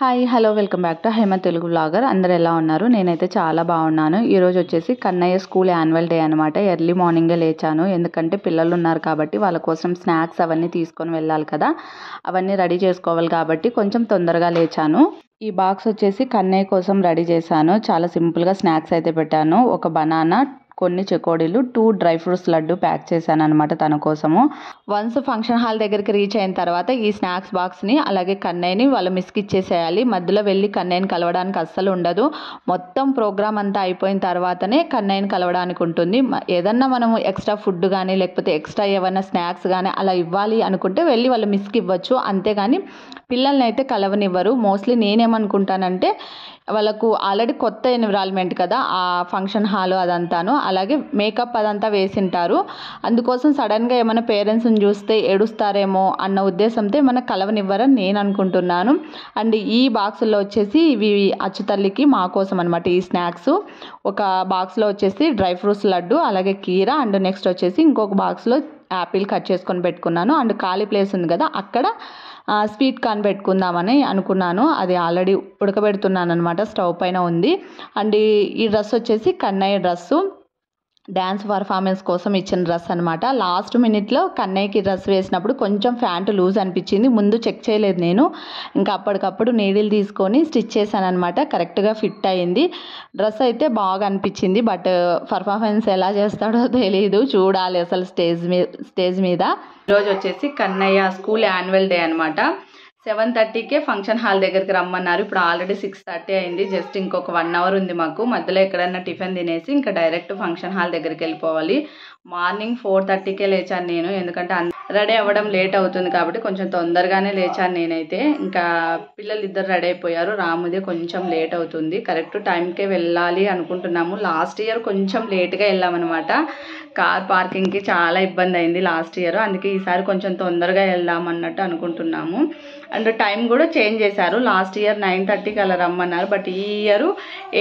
Hi hello welcome back to Hema Telugu vlogger. అందరు ఎలా ఉన్నారు? నేనైతే చాలా బాగున్నాను. ఈరోజు వచ్చేసి కన్నయ్య స్కూల్ యాన్యువల్ డే అనమాట. ఎర్లీ మార్నింగే లేచాను, ఎందుకంటే పిల్లలు ఉన్నారు కాబట్టి వాళ్ళ కోసం స్నాక్స్ అవన్నీ తీసుకొని వెళ్ళాలి కదా, అవన్నీ రెడీ చేసుకోవాలి కాబట్టి కొంచెం తొందరగా లేచాను. ఈ బాక్స్ వచ్చేసి కన్నయ్య కోసం రెడీ చేశాను. చాలా సింపుల్గా స్నాక్స్ అయితే పెట్టాను. ఒక బనానా, కొన్ని చెకోడీలు, 2 డ్రై ఫ్రూట్స్ లడ్డు ప్యాక్ చేశాను అనమాట తన కోసము. వన్స్ ఫంక్షన్ హాల్ దగ్గరికి రీచ్ అయిన తర్వాత ఈ స్నాక్స్ బాక్స్ని అలాగే కన్నయ్యని వాళ్ళ మిస్కి ఇచ్చేసేయాలి. మధ్యలో వెళ్ళి కన్నయ్యని కలవడానికి అస్సలు ఉండదు. మొత్తం ప్రోగ్రామ్ అంతా అయిపోయిన తర్వాతనే కన్నయ్యని కలవడానికి ఉంటుంది. ఏదన్నా మనము ఎక్స్ట్రా ఫుడ్ కానీ లేకపోతే ఎక్స్ట్రా ఏమైనా స్నాక్స్ కానీ అలా ఇవ్వాలి అనుకుంటే వెళ్ళి వాళ్ళ మిస్కి ఇవ్వచ్చు, అంతేగాని పిల్లల్ని అయితే కలవనివ్వరు. మోస్ట్లీ నేనేమనుకుంటానంటే వాళ్ళకు ఆల్రెడీ కొత్త ఎన్విరాన్మెంట్ కదా ఆ ఫంక్షన్ హాల్ అదంతాను, అలాగే మేకప్ అదంతా వేసింటారు. అందుకోసం సడన్గా ఏమైనా పేరెంట్స్ని చూస్తే ఏడుస్తారేమో అన్న ఉద్దేశంతో ఏమైనా కలవనివ్వరని నేను అనుకుంటున్నాను. అండ్ ఈ బాక్సుల్లో వచ్చేసి ఇవి అచ్చుతల్లికి మా కోసం అనమాట. ఈ స్నాక్స్ ఒక బాక్స్లో వచ్చేసి డ్రై ఫ్రూట్స్ లడ్డు, అలాగే కీరా, అండ్ నెక్స్ట్ వచ్చేసి ఇంకొక బాక్స్లో యాపిల్ కట్ చేసుకొని పెట్టుకున్నాను. అండ్ ఖాళీ ప్లేస్ ఉంది కదా అక్కడ స్వీట్ కార్న్ పెట్టుకుందామని అనుకున్నాను. అది ఆల్రెడీ ఉడకబెడుతున్నాను అనమాట, స్టవ్ పైన ఉంది. అండ్ ఈ డ్రెస్ వచ్చేసి కన్నయ్య డ్రెస్సు, డ్యాన్స్ పర్ఫార్మెన్స్ కోసం ఇచ్చిన డ్రెస్ అనమాట. లాస్ట్ మినిట్లో కన్నయ్యకి డ్రెస్ వేసినప్పుడు కొంచెం ప్యాంటు లూజ్ అనిపించింది. ముందు చెక్ చేయలేదు నేను, ఇంకా అప్పటికప్పుడు నీడిల్ తీసుకొని స్టిచ్ చేశాను అనమాట. కరెక్ట్గా ఫిట్ అయ్యింది. డ్రెస్ అయితే బాగా అనిపించింది. బట్ పర్ఫార్మెన్స్ ఎలా చేస్తాడో తెలియదు, చూడాలి అసలు స్టేజ్ మీద. ఈరోజు వచ్చేసి కన్నయ్య స్కూల్ యాన్యువల్ డే అనమాట. 7:30కే ఫంక్షన్ హాల్ దగ్గరికి రమ్మన్నారు. ఇప్పుడు ఆల్రెడీ 6:30 అయింది. జస్ట్ ఇంకొక 1 అవర్ ఉంది మాకు. మధ్యలో ఎక్కడన్నా టిఫిన్ తినేసి ఇంకా డైరెక్ట్ ఫంక్షన్ హాల్ దగ్గరికి వెళ్ళిపోవాలి. మార్నింగ్ 4:30కే లేచాను నేను, ఎందుకంటే రెడీ అవ్వడం లేట్ అవుతుంది కాబట్టి కొంచెం తొందరగానే లేచాను నేనైతే. ఇంకా పిల్లలు ఇద్దరు రెడీ అయిపోయారు. రాముదే కొంచెం లేట్ అవుతుంది. కరెక్ట్ టైంకే వెళ్ళాలి అనుకుంటున్నాము. లాస్ట్ ఇయర్ కొంచెం లేట్గా వెళ్ళామన్నమాట. కార్ పార్కింగ్కి చాలా ఇబ్బంది అయింది లాస్ట్ ఇయర్. అందుకే ఈసారి కొంచెం తొందరగా వెళ్దాం అన్నట్టు అనుకుంటున్నాము. అండ్ టైం కూడా చేంజ్ చేశారు. లాస్ట్ ఇయర్ 9:30కి అలా రమ్మన్నారు, బట్ ఈ ఇయర్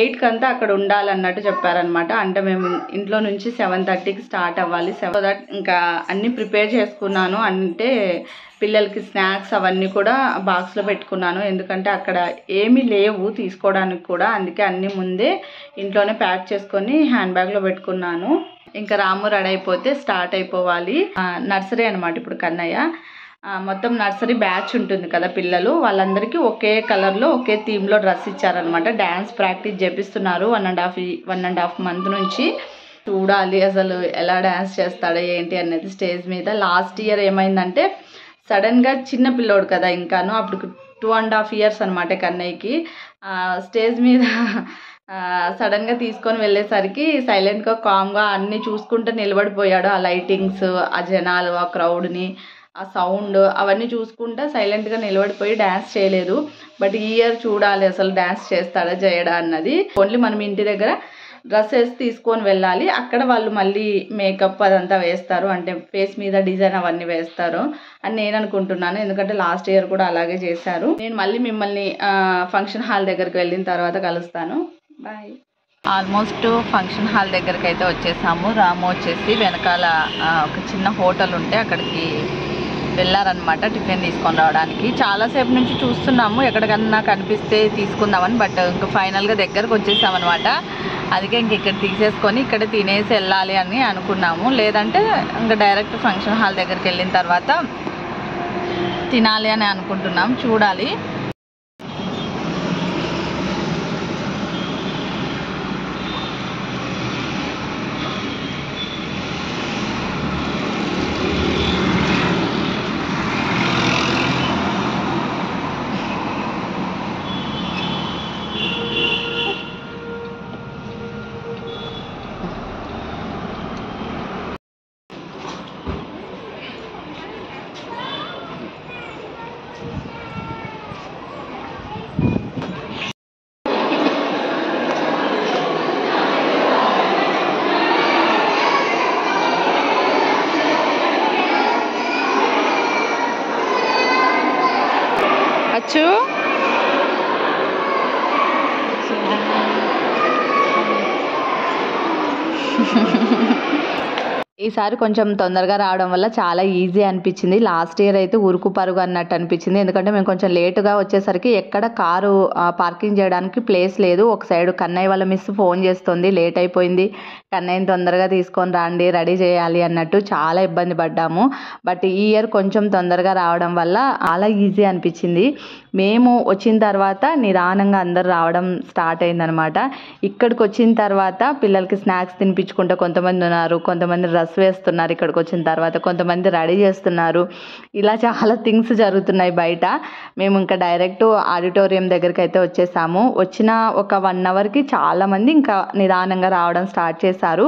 8కి అంతా అక్కడ ఉండాలన్నట్టు చెప్పారనమాట. అంటే మేము ఇంట్లో నుంచి 7:30కి స్టార్ట్ అవ్వాలి. సో దట్ ఇంకా అన్నీ ప్రిపేర్ చేసుకున్నాను. అంటే పిల్లలకి స్నాక్స్ అవన్నీ కూడా బాక్స్లో పెట్టుకున్నాను, ఎందుకంటే అక్కడ ఏమీ లేవు తీసుకోవడానికి కూడా. అందుకే అన్నీ ముందే ఇంట్లోనే ప్యాక్ చేసుకొని హ్యాండ్ బ్యాగ్లో పెట్టుకున్నాను. ఇంకా రాము రెడీ అయిపోతే స్టార్ట్ అయిపోవాలి. నర్సరీ అనమాట ఇప్పుడు కన్నయ్య. మొత్తం నర్సరీ బ్యాచ్ ఉంటుంది కదా పిల్లలు, వాళ్ళందరికీ ఒకే కలర్లో ఒకే థీమ్లో డ్రెస్ ఇచ్చారనమాట. డ్యాన్స్ ప్రాక్టీస్ చేపిస్తున్నారు 1.5 మంత్ నుంచి. చూడాలి అసలు ఎలా డ్యాన్స్ చేస్తాడో ఏంటి అనేది స్టేజ్ మీద. లాస్ట్ ఇయర్ ఏమైందంటే సడన్గా చిన్న పిల్లోడు కదా ఇంకాను, అప్పుడు 2.5 years అనమాట కన్నయ్యకి. స్టేజ్ మీద సడన్గా తీసుకొని వెళ్ళేసరికి సైలెంట్గా కామ్గా అన్నీ చూసుకుంటూ నిలబడిపోయాడు. ఆ లైటింగ్స్, ఆ జనాలు, ఆ క్రౌడ్ని, ఆ సౌండ్ అవన్నీ చూసుకుంటా సైలెంట్గా నిలబడిపోయి డ్యాన్స్ చేయలేదు. బట్ ఈ ఇయర్ చూడాలి అసలు డ్యాన్స్ చేస్తాడా చేయడా అన్నది. ఓన్లీ మనం ఇంటి దగ్గర డ్రెస్ వేసి తీసుకొని వెళ్ళాలి. అక్కడ వాళ్ళు మళ్ళీ మేకప్ అదంతా వేస్తారు, అంటే ఫేస్ మీద డిజైన్ అవన్నీ వేస్తారు అని నేను అనుకుంటున్నాను, ఎందుకంటే లాస్ట్ ఇయర్ కూడా అలాగే చేశారు. నేను మళ్ళీ మిమ్మల్ని ఫంక్షన్ హాల్ దగ్గరికి వెళ్ళిన తర్వాత కలుస్తాను. బాయ్. ఆల్మోస్ట్ ఫంక్షన్ హాల్ దగ్గరికి అయితే వచ్చేసాము. రాము వచ్చేసి వెనకాల ఒక చిన్న హోటల్ ఉంటే అక్కడికి వెళ్ళారనమాట టిఫిన్ తీసుకొని రావడానికి. చాలాసేపు నుంచి చూస్తున్నాము ఎక్కడికన్నా కనిపిస్తే తీసుకుందామని, బట్ ఇంకా ఫైనల్గా దగ్గరకు వచ్చేసామన్నమాట. అందుకే ఇంక ఇక్కడ తీసేసుకొని ఇక్కడ తినేసి వెళ్ళాలి అని అనుకున్నాము. లేదంటే ఇంకా డైరెక్ట్ ఫంక్షన్ హాల్ దగ్గరికి వెళ్ళిన తర్వాత తినాలి అని అనుకుంటున్నాం, చూడాలి. ఈసారి కొంచెం తొందరగా రావడం వల్ల చాలా ఈజీ అనిపించింది. లాస్ట్ ఇయర్ అయితే ఉరుకు పరుగు అన్నట్టు అనిపించింది. ఎందుకంటే మేము కొంచెం లేటుగా వచ్చేసరికి ఎక్కడ కారు పార్కింగ్ చేయడానికి ప్లేస్ లేదు. ఒక సైడ్ కన్నయ్య వాళ్ళ మిస్ ఫోన్ చేస్తుంది, లేట్ అయిపోయింది, కన్నయ్యని తొందరగా తీసుకొని రండి, రెడీ చేయాలి అన్నట్టు చాలా ఇబ్బంది పడ్డాము. బట్ ఈ ఇయర్ కొంచెం తొందరగా రావడం వల్ల చాలా ఈజీ అనిపించింది. మేము వచ్చిన తర్వాత నిదానంగా అందరు రావడం స్టార్ట్ అయిందనమాట. ఇక్కడికి వచ్చిన తర్వాత పిల్లలకి స్నాక్స్ తినిపించుకుంటే కొంతమంది ఉన్నారు, కొంతమంది డ్రెస్ వేస్తున్నారు, ఇక్కడికి వచ్చిన తర్వాత కొంతమంది రెడీ చేస్తున్నారు. ఇలా చాలా థింగ్స్ జరుగుతున్నాయి బయట. మేము ఇంకా డైరెక్ట్ ఆడిటోరియం దగ్గరికి అయితే వచ్చేసాము. వచ్చిన ఒక 1 అవర్కి చాలామంది ఇంకా నిదానంగా రావడం స్టార్ట్ చేశారు.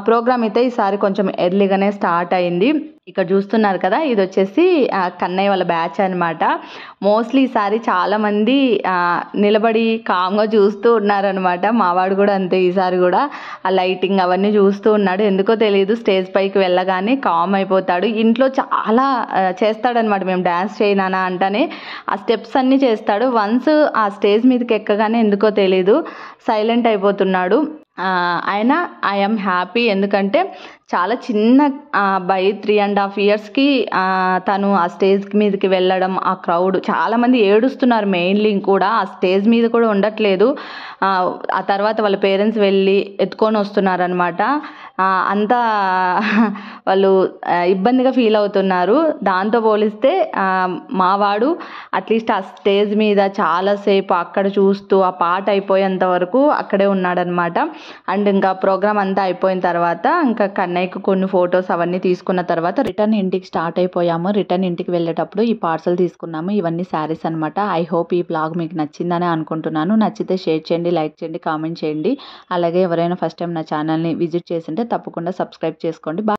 ప్రోగ్రామ్ అయితే ఈసారి కొంచెం ఎర్లీగానే స్టార్ట్ అయింది. ఇక్కడ చూస్తున్నారు కదా, ఇది వచ్చేసి కన్నయ్య వాళ్ళ బ్యాచ్ అనమాట. మోస్ట్లీ ఈసారి చాలామంది నిలబడి కామ్గా చూస్తూ ఉన్నారనమాట. మావాడు కూడా అంతే, ఈసారి కూడా ఆ లైటింగ్ అవన్నీ చూస్తూ ఉన్నాడు. ఎందుకో తెలియదు, స్టేజ్ పైకి వెళ్ళగానే కామ్ అయిపోతాడు. ఇంట్లో చాలా చేస్తాడనమాట. మేము డ్యాన్స్ చేయనా అంటేనే ఆ స్టెప్స్ అన్నీ చేస్తాడు. వన్స్ ఆ స్టేజ్ మీదకి ఎక్కగానే ఎందుకో తెలీదు సైలెంట్ అయిపోతున్నాడు. ఆయన ఐఎమ్ హ్యాపీ, ఎందుకంటే చాలా చిన్న అబ్బాయి 3.5 yearsకి తను ఆ స్టేజ్ మీదకి వెళ్ళడం, ఆ క్రౌడ్ చాలామంది ఏడుస్తున్నారు. మెయిన్లీ కూడా ఆ స్టేజ్ మీద కూడా ఉండట్లేదు. ఆ తర్వాత వాళ్ళ పేరెంట్స్ వెళ్ళి ఎత్తుకొని వస్తున్నారనమాట. అంతా వాళ్ళు ఇబ్బందిగా ఫీల్ అవుతున్నారు. దాంతో పోలిస్తే మావాడు అట్లీస్ట్ ఆ స్టేజ్ మీద చాలాసేపు అక్కడ చూస్తూ ఆ పాట అయిపోయేంత వరకు అక్కడే ఉన్నాడనమాట. అండ్ ఇంకా ప్రోగ్రామ్ అంతా అయిపోయిన తర్వాత ఇంకా కన్నయ్యకు కొన్ని ఫొటోస్ అవన్నీ తీసుకున్న తర్వాత రిటర్న్ ఇంటికి స్టార్ట్ అయిపోయాము. రిటర్న్ ఇంటికి వెళ్ళేటప్పుడు ఈ పార్సల్ తీసుకున్నాము. ఇవన్నీ శారీస్ అనమాట. ఐ హోప్ ఈ బ్లాగ్ మీకు నచ్చిందని అనుకుంటున్నాను. నచ్చితే షేర్ చేయండి, లైక్ చేయండి, కామెంట్ చేయండి. అలాగే ఎవరైనా ఫస్ట్ టైం నా ఛానల్ని విజిట్ చేసింటే తప్పకుండా సబ్స్క్రైబ్ చేసుకోండి.